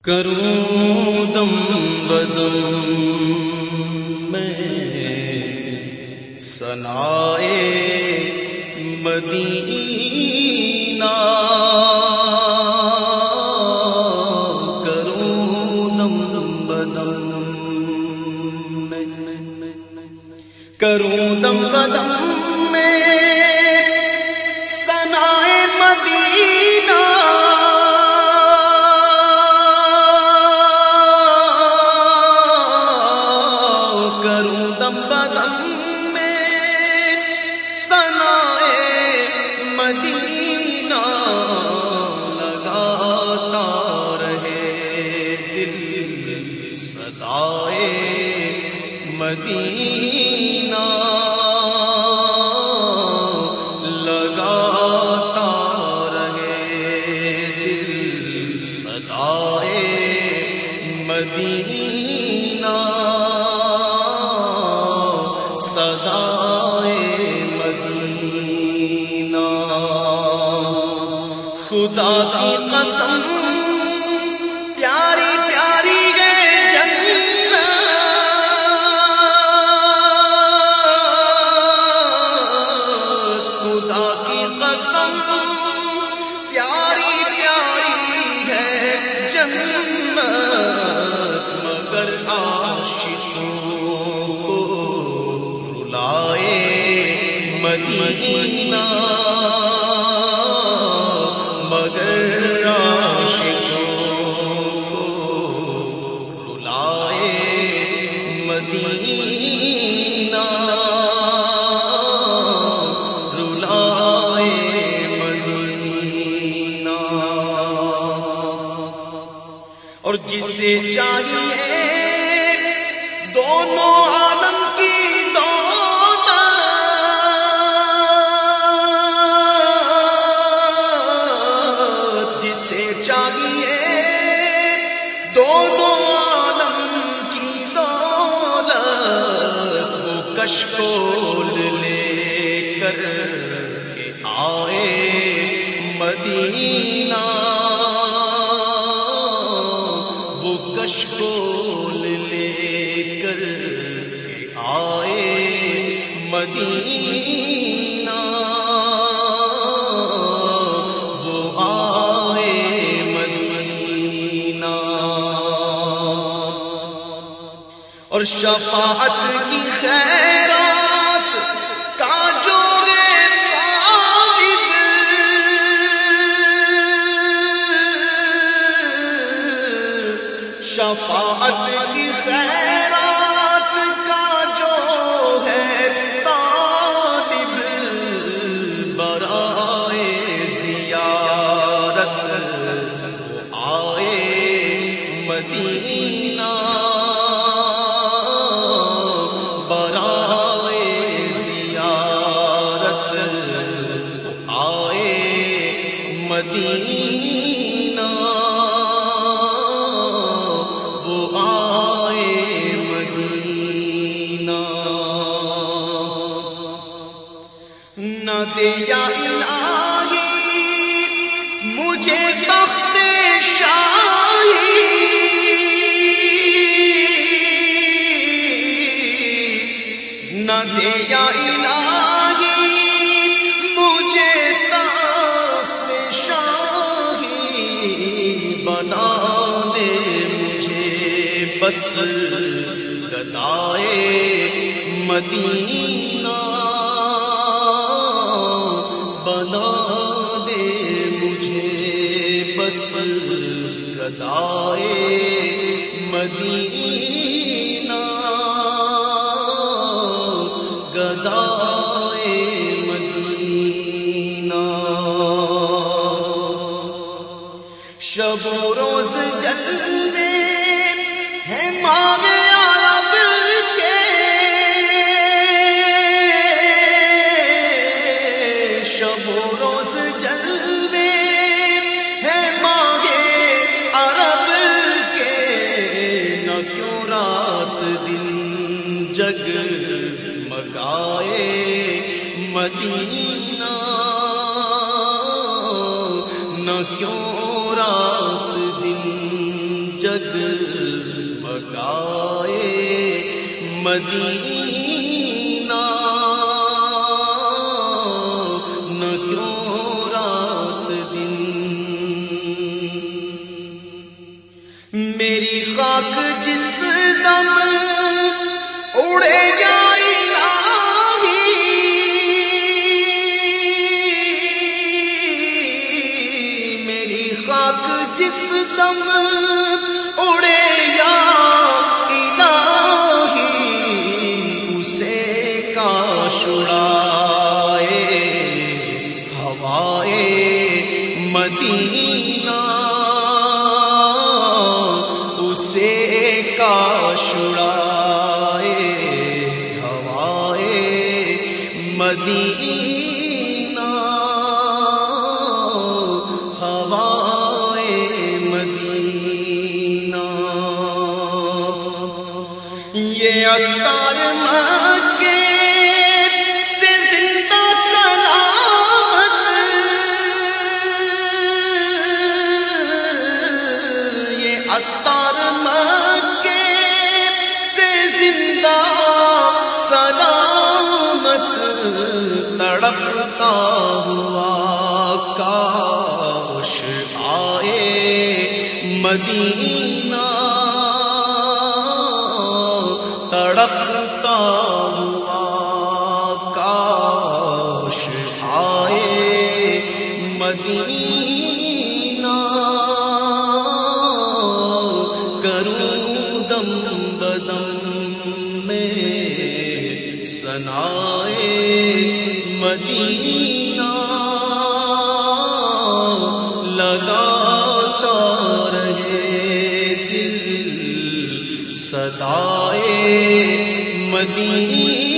کروں دم بدم میں ثنائے مدینہ، کروں دم بدم میں، کروں دم بدم میں ثنائے مدینہ، مدینہ لگاتا رہے دل صدائے مدینہ، لگاتا رہے دل صدائے مدینہ، صدائے مدینہ۔ خدا کی قسم پیاری پیاری ہے جنت، خدا کی قسم پیاری پیاری ہے جنت، مگر عاشقوں کو رلائے مدینہ، مگر عاشقوں کو رلائے مدینہ، رلائے مدینہ۔ اور جسے چاہیے دونوں عالم کی چاہیے دونوں عالم کی دولت، وہ کشکول لے کر کے آئے مدینہ، وہ کشکول لے کر کے آئے مدینہ، اور شفاعت کی خیرات کا جو طالب، شفاعت کی خیرات کا جو ہے طالب، برائے زیارت وہ آئے مدینہ، مدینہ وہ آئے مدینہ۔ نہ دے یا الہی مجھے بخت شاہی، نہ دے یا الہی مجھے بنا دے مجھے بس گدائے مدینہ، بنا دے مجھے بس گدائے مدینہ، گدائے مدینہ۔ شب و روز جلوے ہیں ماہ عرب کے، شب و روز جلوے ہیں ماہ عرب کے، نہ کیوں رات دن جگمگائے مدینہ، نہ کیوں رات دن جگمگائے مدینہ، نہ کیوں رات دن میری خاک جس دم اڑے یا الہی، میری خاک جس دم اڑے یا الہی، اسے کاش اڑائے ہوائے مدینہ، اسے کاش اڑائے ہوائے مدینہ، ہوائے مدینہ۔ یہ عطار مکے سے زندہ سلامت، یہ عطار مکے سے زندہ سلامت، تڑپتا ہوا کاش آئے مدینہ، تڑپتا ہوا کاش آئے مدینہ، کروں دم بدم میں ثنائے مدینہ، لگاتا رہے دل صدائے مدینہ۔